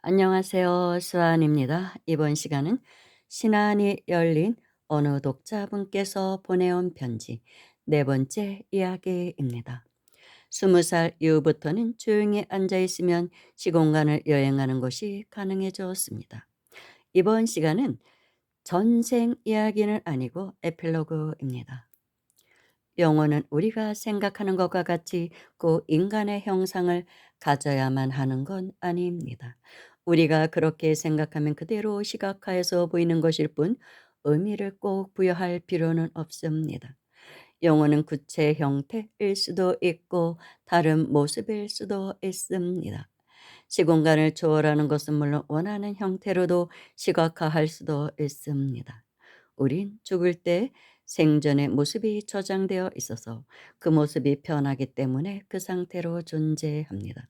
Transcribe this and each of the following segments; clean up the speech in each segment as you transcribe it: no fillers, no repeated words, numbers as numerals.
안녕하세요. 수아입니다. 이번 시간은 신안이 열린 어느 독자분께서 보내온 편지 네 번째 이야기입니다. 20살 이후부터는 조용히 앉아 있으면 시공간을 여행하는 것이 가능해졌습니다. 이번 시간은 전생 이야기는 아니고 에필로그입니다. 영혼은 우리가 생각하는 것과 같이 꼭 인간의 형상을 가져야만 하는 건 아닙니다. 우리가 그렇게 생각하면 그대로 시각화해서 보이는 것일 뿐 의미를 꼭 부여할 필요는 없습니다. 영혼은 구체 형태일 수도 있고 다른 모습일 수도 있습니다. 시공간을 초월하는 것은 물론 원하는 형태로도 시각화할 수도 있습니다. 우린 죽을 때 생전의 모습이 저장되어 있어서 그 모습이 변하기 때문에 그 상태로 존재합니다.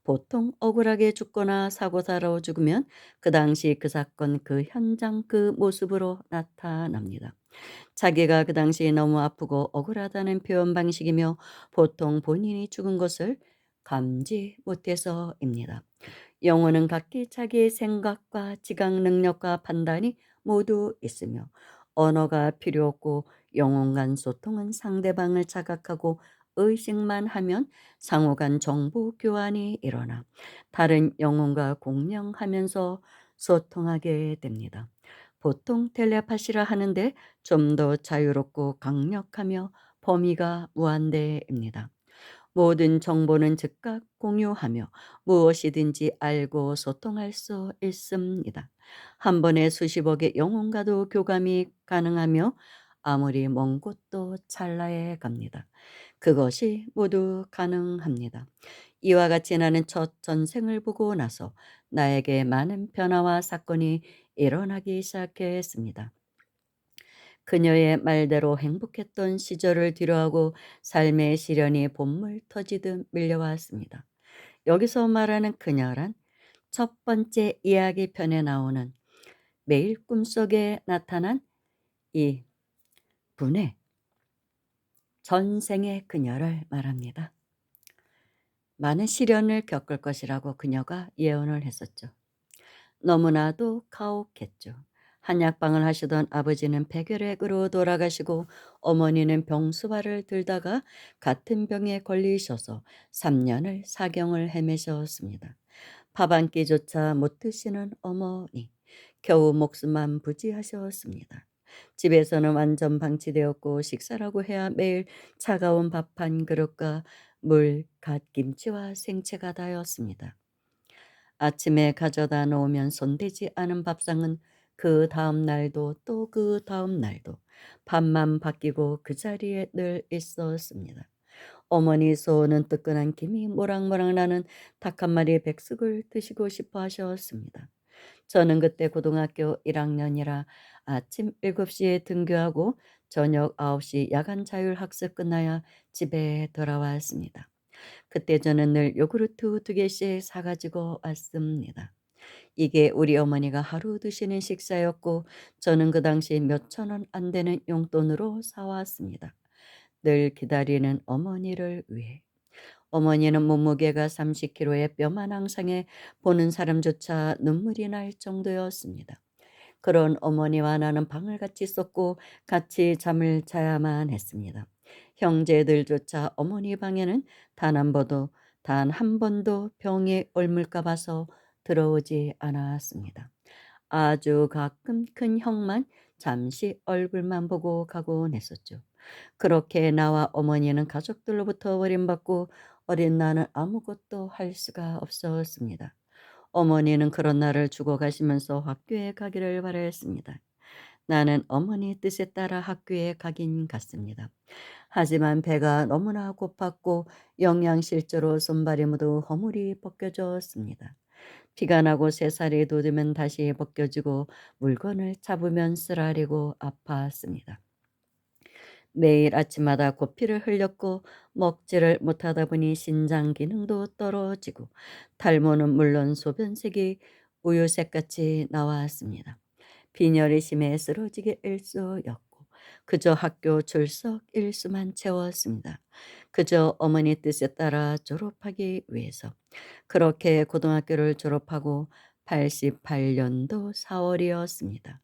보통 억울하게 죽거나 사고사로 죽으면 그 당시 그 사건 그 현장 그 모습으로 나타납니다. 자기가 그 당시 너무 아프고 억울하다는 표현 방식이며 보통 본인이 죽은 것을 감지 못해서입니다. 영혼은 각기 자기의 생각과 지각 능력과 판단이 모두 있으며 언어가 필요 없고 영혼 간 소통은 상대방을 자각하고 의식만 하면 상호 간 정보 교환이 일어나 다른 영혼과 공명하면서 소통하게 됩니다. 보통 텔레파시라 하는데 좀 더 자유롭고 강력하며 범위가 무한대입니다. 모든 정보는 즉각 공유하며 무엇이든지 알고 소통할 수 있습니다. 한 번에 수십억의 영혼과도 교감이 가능하며 아무리 먼 곳도 찰나에 갑니다. 그것이 모두 가능합니다. 이와 같이 나는 첫 전생을 보고 나서 나에게 많은 변화와 사건이 일어나기 시작했습니다. 그녀의 말대로 행복했던 시절을 뒤로하고 삶의 시련이 봇물 터지듯 밀려왔습니다. 여기서 말하는 그녀란 첫 번째 이야기 편에 나오는 매일 꿈속에 나타난 이 분의 전생의 그녀를 말합니다. 많은 시련을 겪을 것이라고 그녀가 예언을 했었죠. 너무나도 가혹했죠. 한약방을 하시던 아버지는 폐결핵으로 돌아가시고 어머니는 병수발을 들다가 같은 병에 걸리셔서 3년을 사경을 헤매셨습니다. 밥 한 끼조차 못 드시는 어머니, 겨우 목숨만 부지하셨습니다. 집에서는 완전 방치되었고 식사라고 해야 매일 차가운 밥 한 그릇과 물, 갓김치와 생채가 다였습니다. 아침에 가져다 놓으면 손대지 않은 밥상은 그 다음 날도 또 그 다음 날도 밥만 바뀌고 그 자리에 늘 있었습니다. 어머니 소원은 뜨끈한 김이 모락모락 나는 닭 한 마리 백숙을 드시고 싶어 하셨습니다. 저는 그때 고등학교 1학년이라 아침 7시에 등교하고 저녁 9시 야간 자율학습 끝나야 집에 돌아왔습니다. 그때 저는 늘 요구르트 2개씩 사가지고 왔습니다. 이게 우리 어머니가 하루 드시는 식사였고 저는 그 당시 몇천 원 안 되는 용돈으로 사왔습니다. 늘 기다리는 어머니를 위해. 어머니는 몸무게가 30kg의 뼈만 항상에 보는 사람조차 눈물이 날 정도였습니다. 그런 어머니와 나는 방을 같이 썼고 같이 잠을 자야만 했습니다. 형제들조차 어머니 방에는 단 한 번도 병에 옮을까 봐서 들어오지 않았습니다. 아주 가끔 큰 형만 잠시 얼굴만 보고 가곤 했었죠. 그렇게 나와 어머니는 가족들로부터 버림받고 어린 나는 아무것도 할 수가 없었습니다. 어머니는 그런 날을 주고 가시면서 학교에 가기를 바라였습니다. 나는 어머니 뜻에 따라 학교에 가긴 갔습니다. 하지만 배가 너무나 고팠고 영양실조로 손발이 모두 허물이 벗겨졌습니다. 피가 나고 새살이 돋으면 다시 벗겨지고 물건을 잡으면 쓰라리고 아팠습니다. 매일 아침마다 고피를 흘렸고 먹지를 못하다 보니 신장 기능도 떨어지고 탈모는 물론 소변색이 우유색같이 나왔습니다. 빈혈이 심해 쓰러지게 일쑤였고 그저 학교 출석 일수만 채웠습니다. 그저 어머니 뜻에 따라 졸업하기 위해서. 그렇게 고등학교를 졸업하고 88년도 4월이었습니다.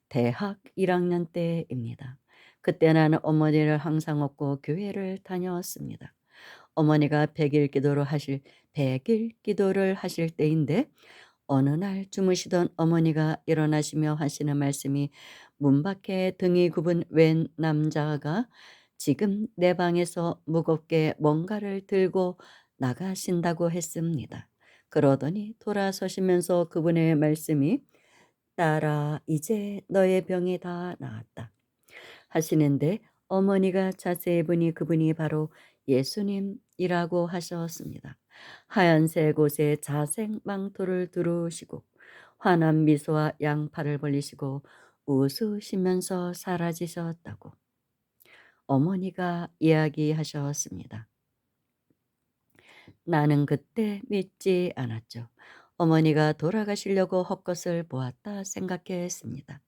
대학 1학년 때입니다. 그때 나는 어머니를 항상 업고 교회를 다녔습니다. 어머니가 100일 기도를 하실 때인데 어느 날 주무시던 어머니가 일어나시며 하시는 말씀이 문 밖에 등이 굽은 웬 남자가 지금 내 방에서 무겁게 뭔가를 들고 나가신다고 했습니다. 그러더니 돌아서시면서 그분의 말씀이 딸아 이제 너의 병이 다 나았다 하시는데 어머니가 자세히 보니 그분이 바로 예수님이라고 하셨습니다. 하얀색 옷에 자색 망토를 두르시고 환한 미소와 양팔을 벌리시고 웃으시면서 사라지셨다고 어머니가 이야기하셨습니다. 나는 그때 믿지 않았죠. 어머니가 돌아가시려고 헛것을 보았다 생각했습니다.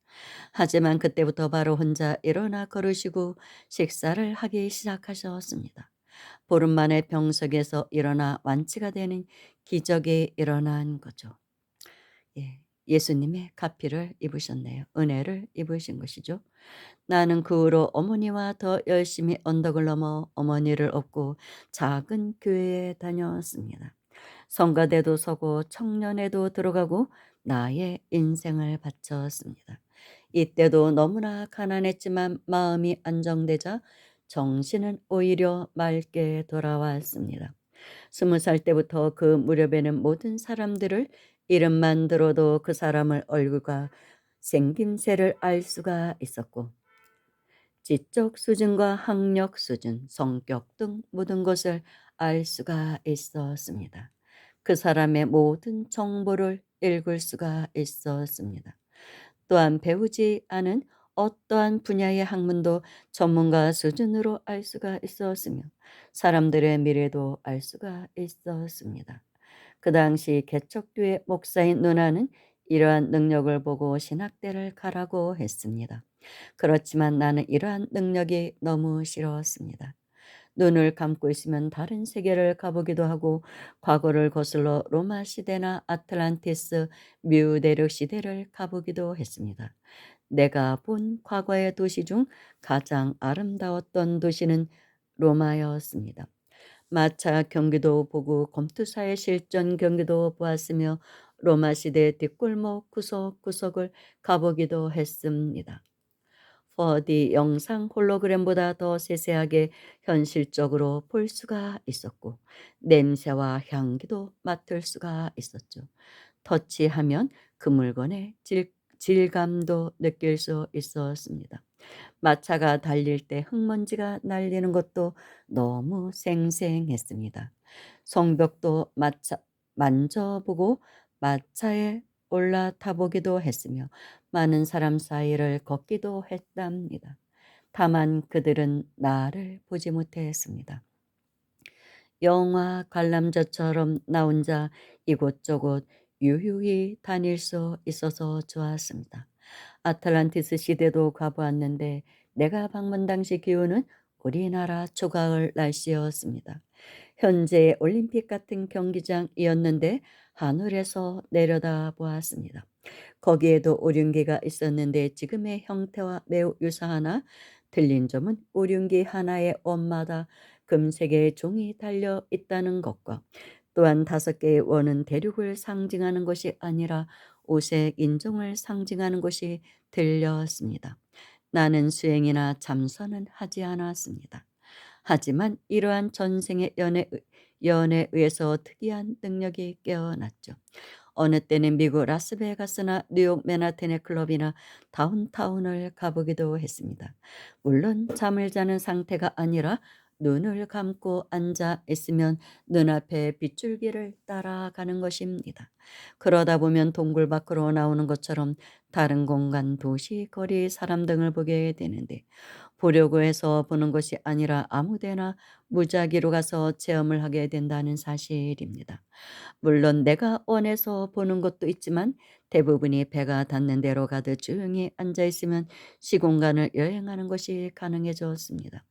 하지만 그때부터 바로 혼자 일어나 걸으시고 식사를 하기 시작하셨습니다. 보름 만에 병석에서 일어나 완치가 되는 기적이 일어난 거죠. 예, 예수님의 가피를 입으셨네요. 은혜를 입으신 것이죠. 나는 그 후로 어머니와 더 열심히 언덕을 넘어 어머니를 업고 작은 교회에 다녔습니다. 성가대도 서고 청년회도 들어가고 나의 인생을 바쳤습니다. 이때도 너무나 가난했지만 마음이 안정되자 정신은 오히려 맑게 돌아왔습니다. 20살 때부터 그 무렵에는 모든 사람들을 이름만 들어도 그 사람을 얼굴과 생김새를 알 수가 있었고 지적 수준과 학력 수준, 성격 등 모든 것을 알 수가 있었습니다. 그 사람의 모든 정보를 읽을 수가 있었습니다. 또한 배우지 않은 어떠한 분야의 학문도 전문가 수준으로 알 수가 있었으며 사람들의 미래도 알 수가 있었습니다. 그 당시 개척교회 목사인 누나는 이러한 능력을 보고 신학대를 가라고 했습니다. 그렇지만 나는 이러한 능력이 너무 싫었습니다. 눈을 감고 있으면 다른 세계를 가보기도 하고 과거를 거슬러 로마 시대나 아틀란티스, 뮤대륙 시대를 가보기도 했습니다. 내가 본 과거의 도시 중 가장 아름다웠던 도시는 로마였습니다. 마차 경기도 보고 검투사의 실전 경기도 보았으며 로마 시대 뒷골목 구석구석을 가보기도 했습니다. 4D 영상 홀로그램보다 더 세세하게 현실적으로 볼 수가 있었고 냄새와 향기도 맡을 수가 있었죠. 터치하면 그 물건의 질감도 느낄 수 있었습니다. 마차가 달릴 때 흙먼지가 날리는 것도 너무 생생했습니다. 성벽도 만져보고 마차에 올라타 보기도 했으며 많은 사람 사이를 걷기도 했답니다. 다만 그들은 나를 보지 못했습니다. 영화 관람자처럼 나 혼자 이곳저곳 유유히 다닐 수 있어서 좋았습니다. 아틀란티스 시대도 가보았는데 내가 방문 당시 기온은 우리나라 초가을 날씨였습니다. 현재 올림픽 같은 경기장이었는데 하늘에서 내려다 보았습니다. 거기에도 오륜기가 있었는데 지금의 형태와 매우 유사하나 틀린 점은 오륜기 하나의 원마다 금색의 종이 달려 있다는 것과 또한 5개의 원은 대륙을 상징하는 것이 아니라 오색 인종을 상징하는 것이 들렸습니다. 나는 수행이나 참선은 하지 않았습니다. 하지만 이러한 전생의 연에 의해서 특이한 능력이 깨어났죠. 어느 때는 미국 라스베가스나 뉴욕 맨하탄의 클럽이나 다운타운을 가보기도 했습니다. 물론 잠을 자는 상태가 아니라 눈을 감고 앉아 있으면 눈앞에 빗줄기를 따라가는 것입니다. 그러다 보면 동굴 밖으로 나오는 것처럼 다른 공간, 도시, 거리, 사람 등을 보게 되는데 보려고 해서 보는 것이 아니라 아무데나 무작위로 가서 체험을 하게 된다는 사실입니다. 물론 내가 원해서 보는 것도 있지만 대부분이 배가 닿는 대로 가듯 조용히 앉아 있으면 시공간을 여행하는 것이 가능해졌습니다.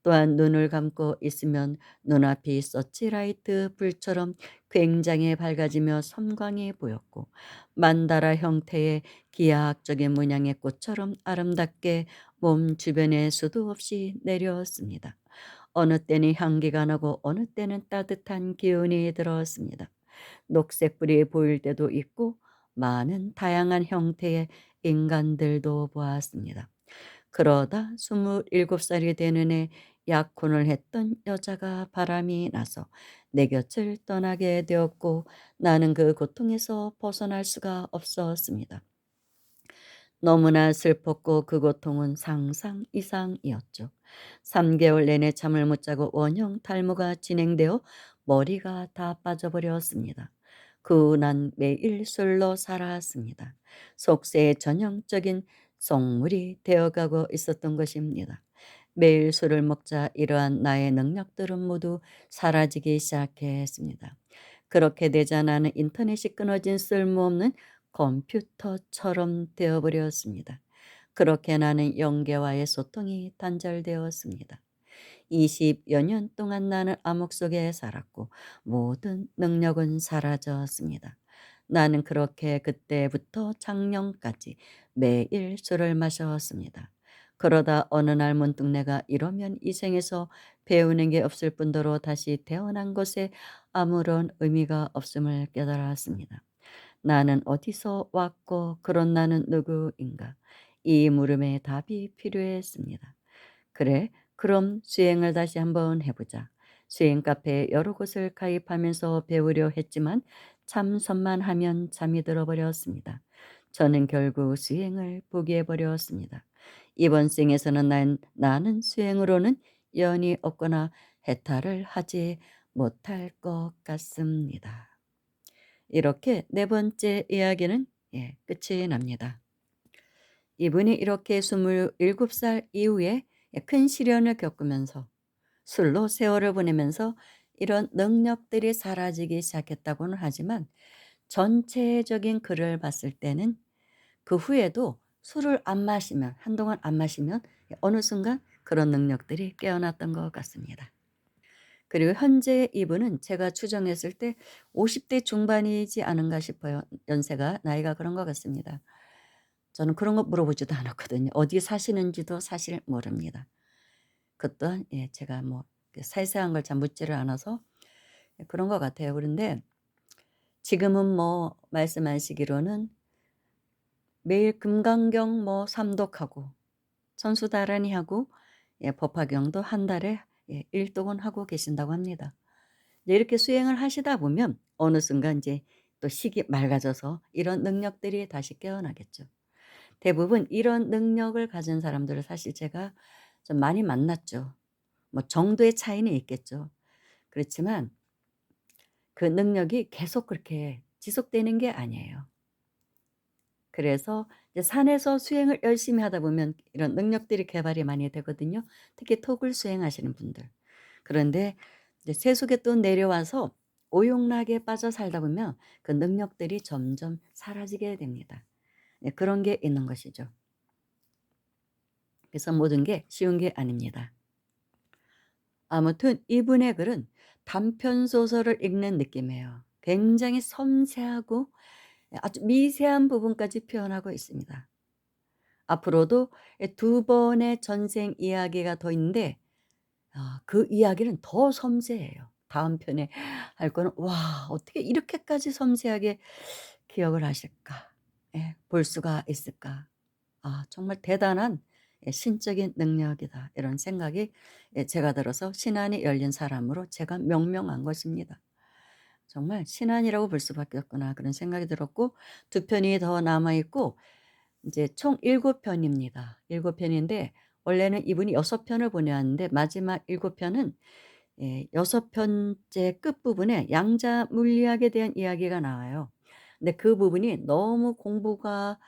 또한 눈을 감고 있으면 눈앞이 서치라이트 불처럼 굉장히 밝아지며 섬광이 보였고, 만다라 형태의 기하학적인 문양의 꽃처럼 아름답게 몸 주변에 수도 없이 내렸습니다. 어느 때는 향기가 나고 어느 때는 따뜻한 기운이 들었습니다. 녹색불이 보일 때도 있고 많은 다양한 형태의 인간들도 보았습니다. 그러다 27살이 되는 해 약혼을 했던 여자가 바람이 나서 내 곁을 떠나게 되었고, 나는 그 고통에서 벗어날 수가 없었습니다. 너무나 슬펐고 그 고통은 상상 이상이었죠. 3개월 내내 잠을 못 자고 원형 탈모가 진행되어 머리가 다 빠져버렸습니다. 그 후 난 매일 술로 살았습니다. 속세의 전형적인 속물이 되어가고 있었던 것입니다. 매일 술을 먹자 이러한 나의 능력들은 모두 사라지기 시작했습니다. 그렇게 되자 나는 인터넷이 끊어진 쓸모없는 컴퓨터처럼 되어버렸습니다. 그렇게 나는 영계와의 소통이 단절되었습니다. 20여 년 동안 나는 암흑 속에 살았고 모든 능력은 사라졌습니다. 나는 그렇게 그때부터 작년까지 매일 술을 마셨습니다. 그러다 어느 날 문득 내가 이러면 이 생에서 배우는 게 없을 뿐더러 다시 태어난 것에 아무런 의미가 없음을 깨달았습니다. 나는 어디서 왔고 그런 나는 누구인가? 이 물음에 답이 필요했습니다. 그래, 그럼 수행을 다시 한번 해보자. 수행 카페에 여러 곳을 가입하면서 배우려 했지만 참선만 하면 잠이 들어버렸습니다. 저는 결국 수행을 포기해버렸습니다. 이번 생에서는 나는 수행으로는 연이 없거나 해탈을 하지 못할 것 같습니다. 이렇게 네 번째 이야기는 끝이 납니다. 이분이 이렇게 27살 이후에 큰 시련을 겪으면서 술로 세월을 보내면서 이런 능력들이 사라지기 시작했다고는 하지만 전체적인 글을 봤을 때는 그 후에도 술을 안 마시면, 한동안 안 마시면 어느 순간 그런 능력들이 깨어났던 것 같습니다. 그리고 현재 이분은 제가 추정했을 때 50대 중반이지 않은가 싶어요. 연세가, 나이가 그런 것 같습니다. 저는 그런 거 물어보지도 않았거든요. 어디 사시는지도 사실 모릅니다. 그 또한 제가 뭐 세세한 걸 잘 묻지를 않아서 그런 것 같아요. 그런데 지금은 뭐 말씀하시기로는 매일 금강경 뭐 삼독하고 천수다란이 하고 법화경도 한 달에 1독은 하고 계신다고 합니다. 이제 이렇게 수행을 하시다 보면 어느 순간 이제 또 식이 맑아져서 이런 능력들이 다시 깨어나겠죠. 대부분 이런 능력을 가진 사람들을 사실 제가 좀 많이 만났죠. 뭐 정도의 차이는 있겠죠. 그렇지만 그 능력이 계속 그렇게 지속되는 게 아니에요. 그래서 이제 산에서 수행을 열심히 하다 보면 이런 능력들이 개발이 많이 되거든요. 특히 톡을 수행하시는 분들. 그런데 이제 세속에 또 내려와서 오용락에 빠져 살다 보면 그 능력들이 점점 사라지게 됩니다. 그런 게 있는 것이죠. 그래서 모든 게 쉬운 게 아닙니다. 아무튼 이분의 글은 단편 소설을 읽는 느낌이에요. 굉장히 섬세하고 아주 미세한 부분까지 표현하고 있습니다. 앞으로도 두 번의 전생 이야기가 더 있는데 그 이야기는 더 섬세해요. 다음 편에 할 거는 '와, 어떻게 이렇게까지 섬세하게 기억을 하실까? 볼 수가 있을까?' 정말 대단한 신적인 능력이다. 이런 생각이 제가 들어서 신안이 열린 사람으로 제가 명명한 것입니다. 정말 '신안이라고 볼 수밖에 없구나.' 그런 생각이 들었고, 두 편이 더 남아 있고 이제 총 7편입니다. 7편인데 원래는 이분이 6편을 보내왔는데 마지막 7편은 6편째 끝부분에 양자 물리학에 대한 이야기가 나와요. 근데 그 부분이 너무 공부가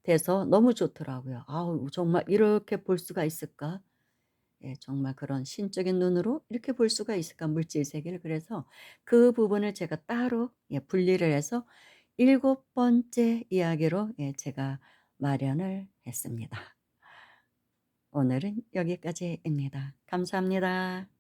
돼서 너무 좋더라고요. '아우, 정말 이렇게 볼 수가 있을까?' 예, 정말 그런 신적인 눈으로 이렇게 볼 수가 있을까 물질 세계를. 그래서 그 부분을 제가 따로 예 분리를 해서 일곱 번째 이야기로 예 제가 마련을 했습니다. 오늘은 여기까지입니다. 감사합니다.